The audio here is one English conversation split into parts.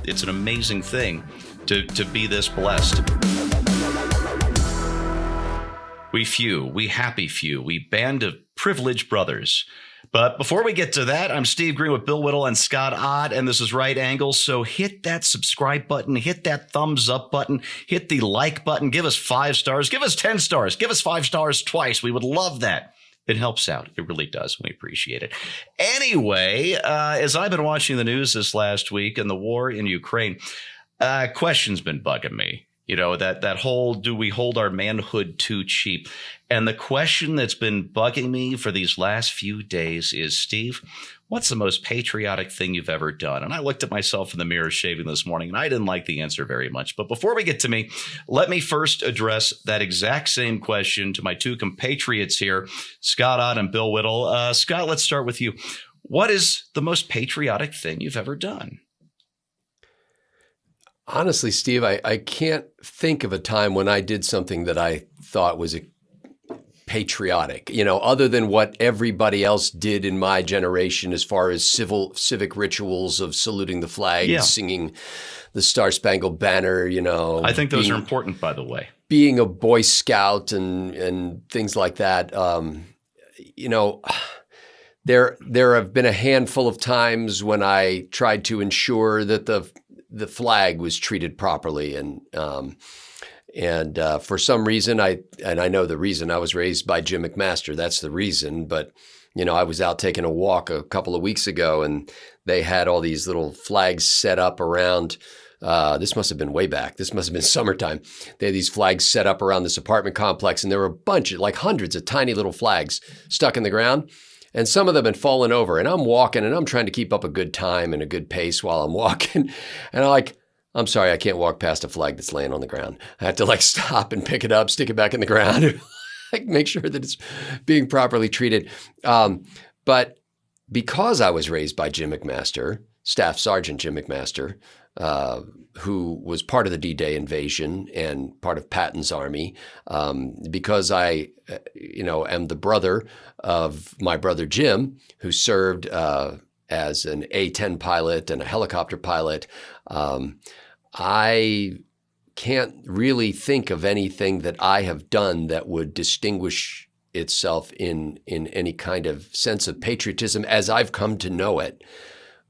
it's an amazing thing to be this blessed. We happy few, we band of privileged brothers. But before we get to that, I'm Steve Green with Bill Whittle and Scott Ott, and this is Right Angle. So hit that subscribe button, hit that thumbs up button, hit the like button, give us 5 stars, give us 10 stars, give us 5 stars twice. We would love that. It helps out. It really does. We appreciate it. Anyway, as I've been watching the news this last week and the war in Ukraine, question's been bugging me. You know, that whole, do we hold our manhood too cheap? And the question that's been bugging me for these last few days is, Steve, what's the most patriotic thing you've ever done? And I looked at myself in the mirror shaving this morning, and I didn't like the answer very much. But before we get to me, let me first address that exact same question to my two compatriots here, Scott Ott and Bill Whittle. Scott, let's start with you. What is the most patriotic thing you've ever done? Honestly, Steve, I can't think of a time when I did something that I thought was patriotic, other than what everybody else did in my generation as far as civic rituals of saluting the flag, singing the Star Spangled Banner, I think those are important, by the way. Being a Boy Scout and things like that. There have been a handful of times when I tried to ensure that the flag was treated properly, and for some reason, I know the reason. I was raised by Jim McMaster. That's the reason. But I was out taking a walk a couple of weeks ago, and they had all these little flags set up around. This must have been way back. This must have been summertime. They had these flags set up around this apartment complex, and there were a bunch of, like hundreds of tiny little flags stuck in the ground. And some of them had fallen over, and I'm walking and I'm trying to keep up a good time and a good pace while I'm walking. And I'm sorry, I can't walk past a flag that's laying on the ground. I have to stop and pick it up, stick it back in the ground, make sure that it's being properly treated. But because I was raised by Jim McMaster, Staff Sergeant Jim McMaster, who was part of the D-Day invasion and part of Patton's army, because I, am the brother of my brother Jim, who served as an A-10 pilot and a helicopter pilot. I can't really think of anything that I have done that would distinguish itself in any kind of sense of patriotism as I've come to know it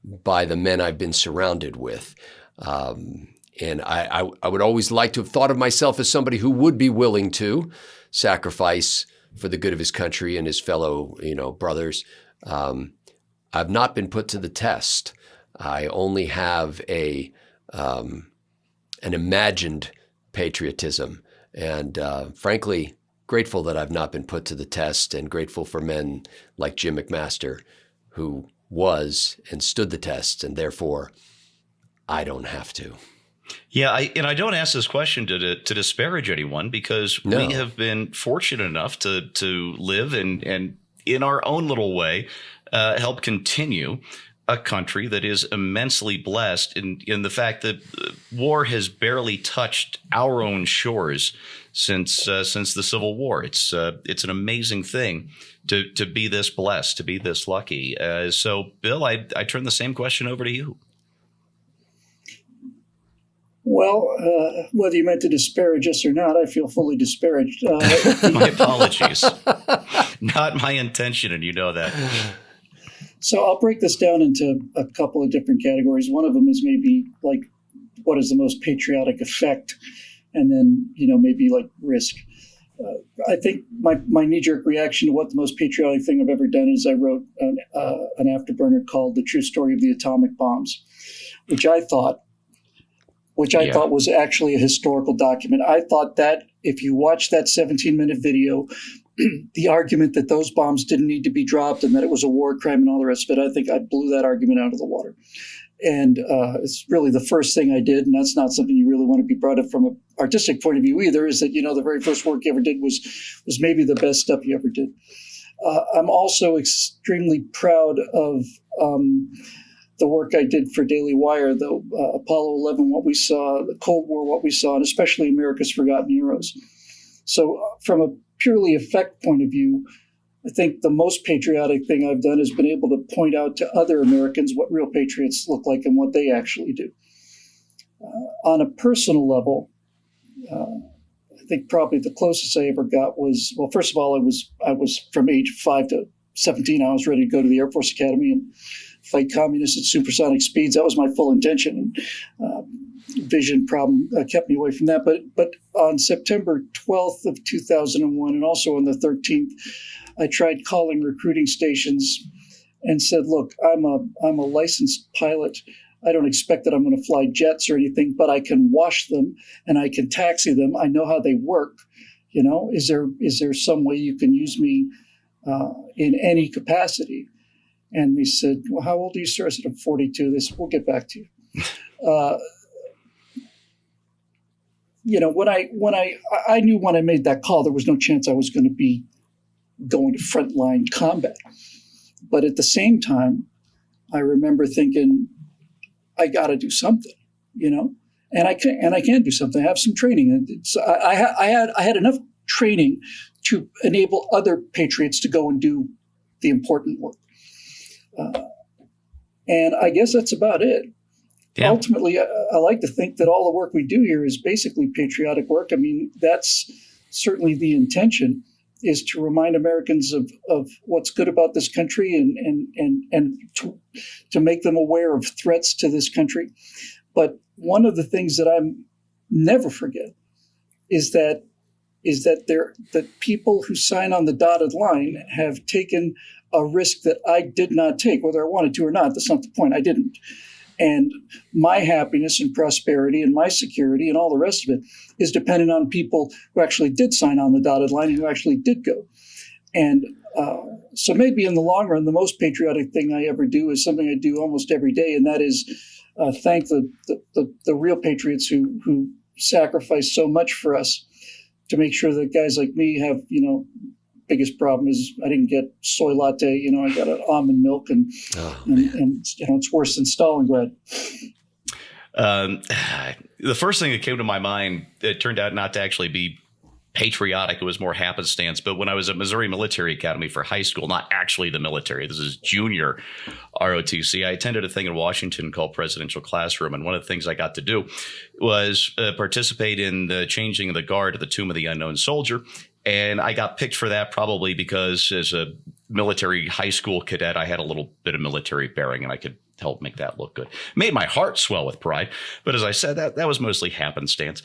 by the men I've been surrounded with. And I would always like to have thought of myself as somebody who would be willing to sacrifice for the good of his country and his fellow, brothers. I've not been put to the test. I only have an imagined patriotism, and frankly, grateful that I've not been put to the test, and grateful for men like Jim McMaster, who was and stood the test, and therefore I don't have to. Yeah, I don't ask this question to disparage anyone, because we have been fortunate enough to live and in our own little way help continue a country that is immensely blessed in the fact that war has barely touched our own shores since the Civil War. It's an amazing thing to be this blessed, to be this lucky. So, Bill, I turn the same question over to you. Well, whether you meant to disparage us or not, I feel fully disparaged. My apologies. Not my intention, and you know that. So I'll break this down into a couple of different categories. One of them is maybe like, what is the most patriotic effect? And then, maybe like risk. I think my knee-jerk reaction to what the most patriotic thing I've ever done is I wrote an afterburner called The True Story of the Atomic Bombs, which I thought was actually a historical document. I thought that if you watch that 17-minute video, the argument that those bombs didn't need to be dropped and that it was a war crime and all the rest of it, I think I blew that argument out of the water. And it's really the first thing I did, and that's not something you really want to be brought up from an artistic point of view either, is that, the very first work you ever did was maybe the best stuff you ever did. I'm also extremely proud of the work I did for Daily Wire, though, Apollo 11, what we saw, the Cold War, what we saw, and especially America's Forgotten Heroes. So from a purely effect point of view, I think the most patriotic thing I've done has been able to point out to other Americans what real patriots look like and what they actually do. On a personal level, I think probably the closest I ever got was, well, first of all, I was from age 5 to 17. I was ready to go to the Air Force Academy and fight communists at supersonic speeds. That was my full intention. Vision problem kept me away from that. But on September 12th of 2001, and also on the 13th, I tried calling recruiting stations and said, "Look, I'm a licensed pilot. I don't expect that I'm going to fly jets or anything, but I can wash them and I can taxi them. I know how they work. Is there some way you can use me in any capacity?" And they said, "Well, how old are you, sir?" I said, "I'm 42. They said, "We'll get back to you." When I knew when I made that call, there was no chance I was going to be going to frontline combat. But at the same time, I remember thinking, I got to do something, and I can do something. I have some training, and I had enough training to enable other patriots to go and do the important work. And I guess that's about it. Yeah. Ultimately, I like to think that all the work we do here is basically patriotic work. I mean, that's certainly the intention, is to remind Americans of what's good about this country and to make them aware of threats to this country. But one of the things that I'm never forget is that people who sign on the dotted line have taken a risk that I did not take, whether I wanted to or not. That's not the point. I didn't. And my happiness and prosperity and my security and all the rest of it is dependent on people who actually did sign on the dotted line and who actually did go. And so maybe in the long run, the most patriotic thing I ever do is something I do almost every day, and that is thank the real patriots who sacrifice so much for us to make sure that guys like me have, biggest problem is I didn't get soy latte. I got an almond milk, and it's worse than Stalingrad. The first thing that came to my mind, it turned out not to actually be patriotic. It was more happenstance. But when I was at Missouri Military Academy for high school, not actually the military, this is junior ROTC, I attended a thing in Washington called Presidential Classroom. And one of the things I got to do was participate in the changing of the guard at the Tomb of the Unknown Soldier. And I got picked for that probably because as a military high school cadet, I had a little bit of military bearing and I could help make that look good. Made my heart swell with pride. But as I said, that was mostly happenstance.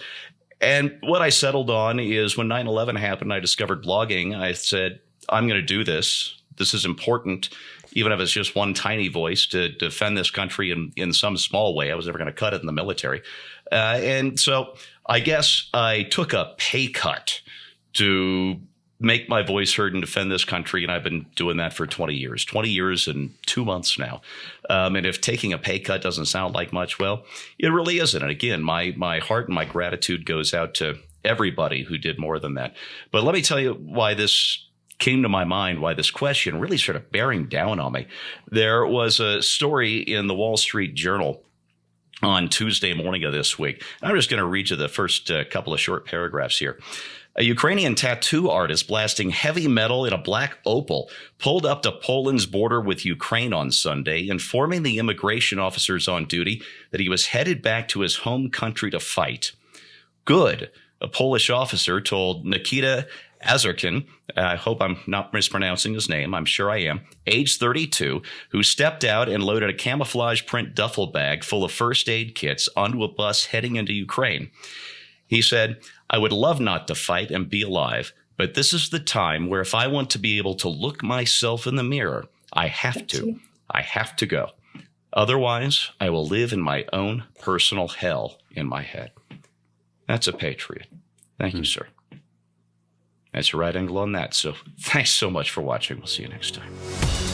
And what I settled on is when 9/11 happened, I discovered blogging. I said, I'm going to do this. This is important, even if it's just one tiny voice to defend this country in some small way. I was never going to cut it in the military. And so I guess I took a pay cut to make my voice heard and defend this country. And I've been doing that for 20 years and 2 months now. And if taking a pay cut doesn't sound like much, well, it really isn't. And again, my heart and my gratitude goes out to everybody who did more than that. But let me tell you why this came to my mind, why this question really sort of bearing down on me. There was a story in the Wall Street Journal on Tuesday morning of this week. I'm just going to read you the first couple of short paragraphs here. A Ukrainian tattoo artist blasting heavy metal in a black opal pulled up to Poland's border with Ukraine on Sunday, informing the immigration officers on duty that he was headed back to his home country to fight. Good, a Polish officer told Nikita Azarkin, I hope I'm not mispronouncing his name, I'm sure I am, age 32, who stepped out and loaded a camouflage print duffel bag full of first aid kits onto a bus heading into Ukraine. He said, I would love not to fight and be alive, but this is the time where if I want to be able to look myself in the mirror, I have to. I have to go. Otherwise, I will live in my own personal hell in my head. That's a patriot. Thank you, sir. That's a right angle on that. So thanks so much for watching. We'll see you next time.